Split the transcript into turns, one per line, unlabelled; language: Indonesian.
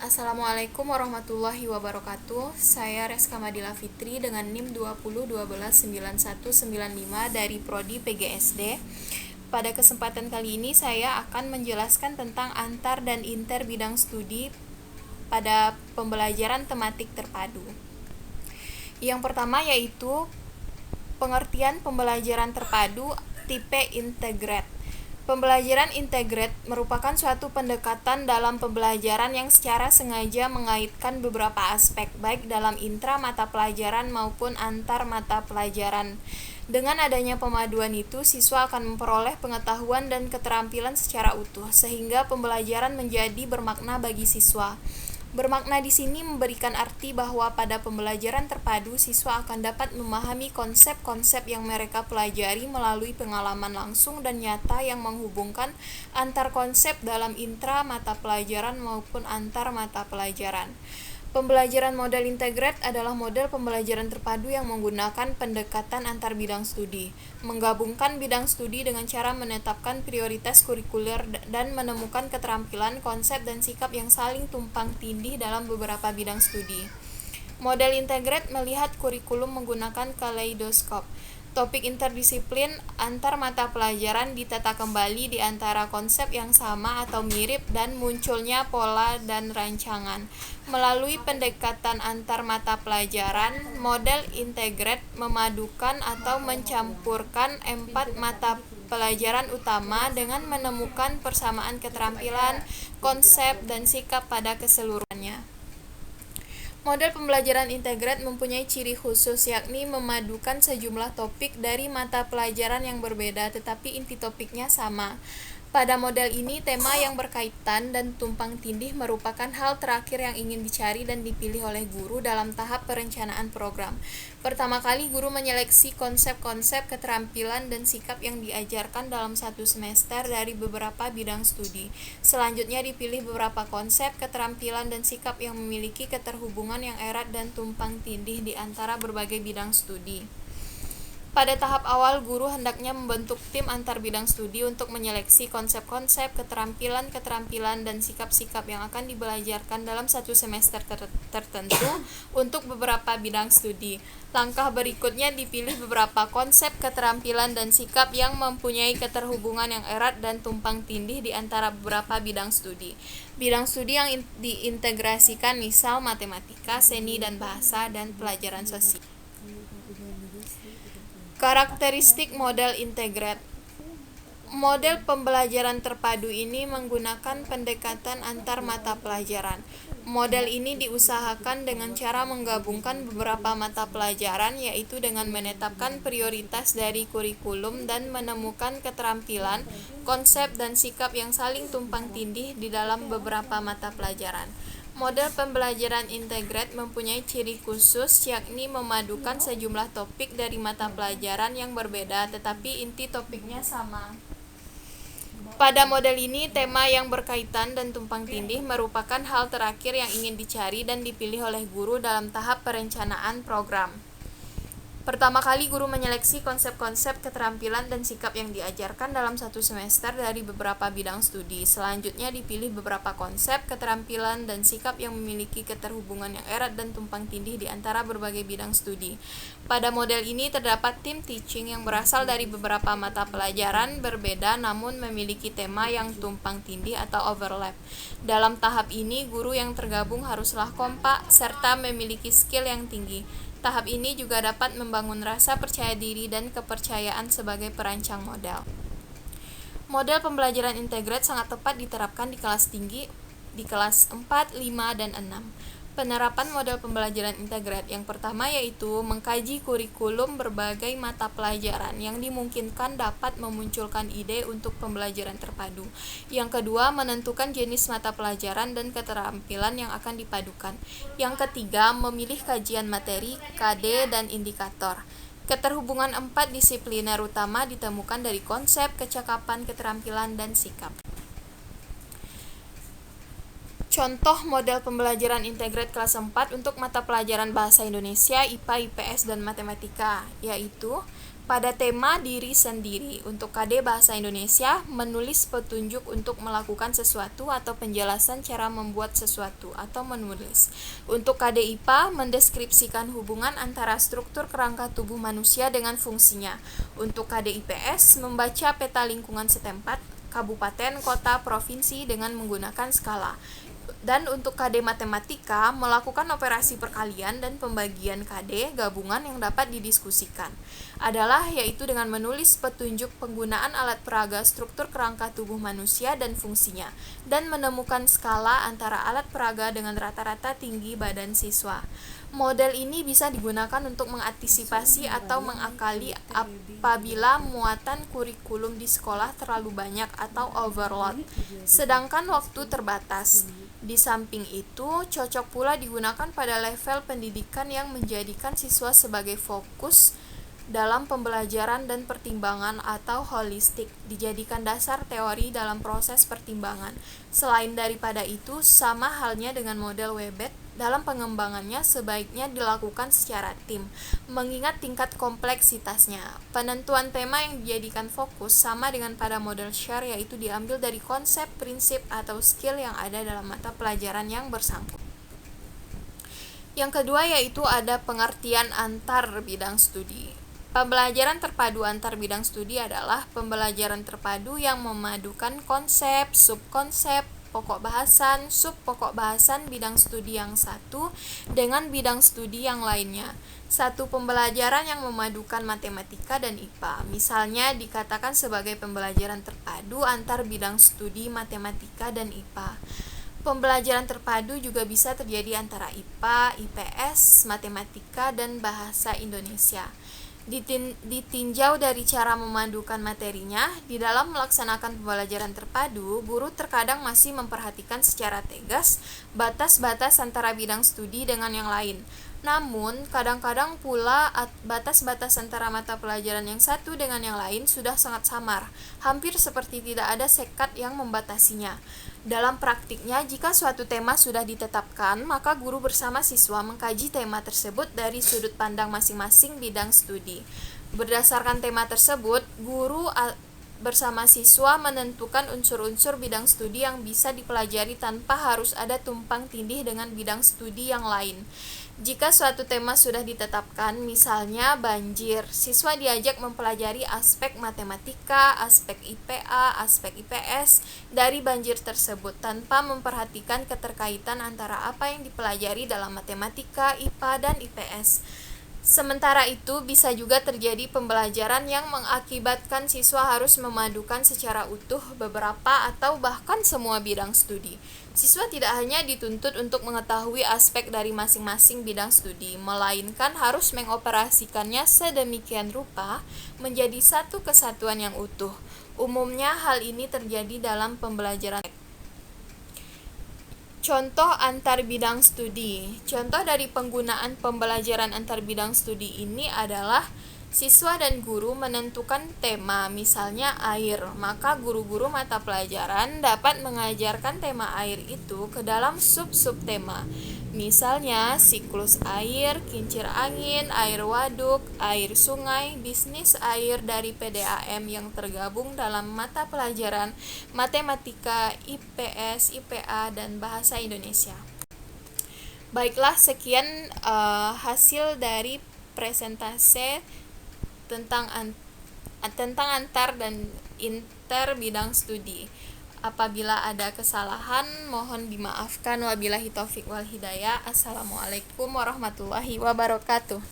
Assalamualaikum warahmatullahi wabarakatuh. Saya Reska Madila Fitri dengan NIM 20129195 dari Prodi PGSD. Pada kesempatan kali ini saya akan menjelaskan tentang antar dan inter bidang studi pada pembelajaran tematik terpadu. Yang pertama yaitu pengertian pembelajaran terpadu tipe integrate. Pembelajaran integrate merupakan suatu pendekatan dalam pembelajaran yang secara sengaja mengaitkan beberapa aspek baik dalam intra mata pelajaran maupun antar mata pelajaran. Dengan adanya pemaduan itu, siswa akan memperoleh pengetahuan dan keterampilan secara utuh, sehingga pembelajaran menjadi bermakna bagi siswa. Bermakna di sini memberikan arti bahwa pada pembelajaran terpadu, siswa akan dapat memahami konsep-konsep yang mereka pelajari melalui pengalaman langsung dan nyata yang menghubungkan antar konsep dalam intra mata pelajaran maupun antar mata pelajaran. Pembelajaran model integrate adalah model pembelajaran terpadu yang menggunakan pendekatan antar bidang studi, menggabungkan bidang studi dengan cara menetapkan prioritas kurikuler dan menemukan keterampilan, konsep, dan sikap yang saling tumpang tindih dalam beberapa bidang studi. Model integrate melihat kurikulum menggunakan kaleidoskop. Topik interdisiplin antar mata pelajaran ditata kembali di antara konsep yang sama atau mirip dan munculnya pola dan rancangan. Melalui pendekatan antar mata pelajaran, model integrate memadukan atau mencampurkan 4 mata pelajaran utama dengan menemukan persamaan keterampilan, konsep, dan sikap pada keseluruhannya. Model pembelajaran integrate mempunyai ciri khusus, yakni memadukan sejumlah topik dari mata pelajaran yang berbeda tetapi inti topiknya sama. Pada model ini, tema yang berkaitan dan tumpang tindih merupakan hal terakhir yang ingin dicari dan dipilih oleh guru dalam tahap perencanaan program. Pertama kali, guru menyeleksi konsep-konsep, keterampilan, dan sikap yang diajarkan dalam satu semester dari beberapa bidang studi. Selanjutnya dipilih beberapa konsep, keterampilan, dan sikap yang memiliki keterhubungan yang erat dan tumpang tindih di antara berbagai bidang studi. Pada tahap awal, guru hendaknya membentuk tim antar bidang studi untuk menyeleksi konsep-konsep, keterampilan, dan sikap-sikap yang akan dibelajarkan dalam satu semester tertentu untuk beberapa bidang studi. Langkah berikutnya dipilih beberapa konsep, keterampilan, dan sikap yang mempunyai keterhubungan yang erat dan tumpang tindih di antara beberapa bidang studi. Bidang studi yang diintegrasikan misal matematika, seni dan bahasa, dan pelajaran sosial. Karakteristik model integrate. Model pembelajaran terpadu ini menggunakan pendekatan antar mata pelajaran. Model ini diusahakan dengan cara menggabungkan beberapa mata pelajaran, yaitu dengan menetapkan prioritas dari kurikulum dan menemukan keterampilan, konsep, dan sikap yang saling tumpang tindih di dalam beberapa mata pelajaran. Model pembelajaran integrate mempunyai ciri khusus, yakni memadukan sejumlah topik dari mata pelajaran yang berbeda tetapi inti topiknya sama. Pada model ini, tema yang berkaitan dan tumpang tindih merupakan hal terakhir yang ingin dicari dan dipilih oleh guru dalam tahap perencanaan program. Pertama kali, guru menyeleksi konsep-konsep, keterampilan, dan sikap yang diajarkan dalam satu semester dari beberapa bidang studi. Selanjutnya dipilih beberapa konsep, keterampilan, dan sikap yang memiliki keterhubungan yang erat dan tumpang tindih di antara berbagai bidang studi. Pada model ini terdapat tim teaching yang berasal dari beberapa mata pelajaran berbeda namun memiliki tema yang tumpang tindih atau overlap. Dalam tahap ini, guru yang tergabung haruslah kompak serta memiliki skill yang tinggi. Tahap ini juga dapat membangun rasa percaya diri dan kepercayaan sebagai perancang model. Model pembelajaran integrate sangat tepat diterapkan di kelas tinggi, di kelas 4, 5, dan 6. Penerapan model pembelajaran integrate yang pertama yaitu mengkaji kurikulum berbagai mata pelajaran yang dimungkinkan dapat memunculkan ide untuk pembelajaran terpadu. Yang kedua, menentukan jenis mata pelajaran dan keterampilan yang akan dipadukan. Yang ketiga, memilih kajian materi, KD, dan indikator. Keterhubungan 4 disipliner utama ditemukan dari konsep, kecakapan, keterampilan, dan sikap. Contoh model pembelajaran integrate kelas 4 untuk mata pelajaran Bahasa Indonesia, IPA, IPS, dan Matematika, yaitu Pada tema diri sendiri, untuk KD Bahasa Indonesia, menulis petunjuk untuk melakukan sesuatu atau penjelasan cara membuat sesuatu atau menulis. Untuk KD IPA, mendeskripsikan hubungan antara struktur kerangka tubuh manusia dengan fungsinya. Untuk KD IPS, membaca peta lingkungan setempat, kabupaten, kota, provinsi dengan menggunakan skala. Dan untuk KD Matematika, melakukan operasi perkalian dan pembagian KD gabungan yang dapat didiskusikan adalah yaitu dengan menulis petunjuk penggunaan alat peraga struktur kerangka tubuh manusia dan fungsinya, dan menemukan skala antara alat peraga dengan rata-rata tinggi badan siswa. Model ini bisa digunakan untuk mengantisipasi atau mengakali apabila muatan kurikulum di sekolah terlalu banyak atau overload, sedangkan waktu terbatas. Di samping itu, cocok pula digunakan pada level pendidikan yang menjadikan siswa sebagai fokus dalam pembelajaran dan pertimbangan atau holistik, dijadikan dasar teori dalam proses pertimbangan. Selain daripada itu, sama halnya dengan model Webet, dalam pengembangannya sebaiknya dilakukan secara tim, mengingat tingkat kompleksitasnya. Penentuan tema yang dijadikan fokus sama dengan pada model share, yaitu diambil dari konsep, prinsip, atau skill yang ada dalam mata pelajaran yang bersangkutan. Yang kedua yaitu ada pengertian antar bidang studi. Pembelajaran terpadu antar bidang studi adalah pembelajaran terpadu yang memadukan konsep, subkonsep, pokok bahasan, subpokok bahasan bidang studi yang satu dengan bidang studi yang lainnya. Satu pembelajaran yang memadukan matematika dan IPA, misalnya dikatakan sebagai pembelajaran terpadu antar bidang studi matematika dan IPA. Pembelajaran terpadu juga bisa terjadi antara IPA, IPS, matematika, dan bahasa Indonesia. Ditinjau dari cara memadukan materinya, di dalam melaksanakan pembelajaran terpadu, guru terkadang masih memperhatikan secara tegas batas-batas antara bidang studi dengan yang lain. Namun, kadang-kadang pula batas-batas antara mata pelajaran yang satu dengan yang lain sudah sangat samar, hampir seperti tidak ada sekat yang membatasinya. Dalam praktiknya, jika suatu tema sudah ditetapkan, maka guru bersama siswa mengkaji tema tersebut dari sudut pandang masing-masing bidang studi. Berdasarkan tema tersebut, guru bersama siswa menentukan unsur-unsur bidang studi yang bisa dipelajari tanpa harus ada tumpang tindih dengan bidang studi yang lain. Jika suatu tema sudah ditetapkan, misalnya banjir, siswa diajak mempelajari aspek matematika, aspek IPA, aspek IPS dari banjir tersebut tanpa memperhatikan keterkaitan antara apa yang dipelajari dalam matematika, IPA, dan IPS. Sementara itu, bisa juga terjadi pembelajaran yang mengakibatkan siswa harus memadukan secara utuh beberapa atau bahkan semua bidang studi. Siswa tidak hanya dituntut untuk mengetahui aspek dari masing-masing bidang studi, melainkan harus mengoperasikannya sedemikian rupa menjadi satu kesatuan yang utuh. Umumnya hal ini terjadi dalam pembelajaran. Contoh antar bidang studi. Contoh dari penggunaan pembelajaran antar bidang studi ini adalah siswa dan guru menentukan tema, misalnya air, maka guru-guru mata pelajaran dapat mengajarkan tema air itu ke dalam sub-sub tema. Misalnya siklus air, kincir angin, air waduk, air sungai, bisnis air dari PDAM yang tergabung dalam mata pelajaran matematika, IPS, IPA, dan bahasa Indonesia. Baiklah, sekian hasil dari presentase tentang antar dan inter bidang studi. Apabila ada kesalahan, mohon dimaafkan. Wabillahi taufik wal hidayah. Assalamualaikum warahmatullahi wabarakatuh.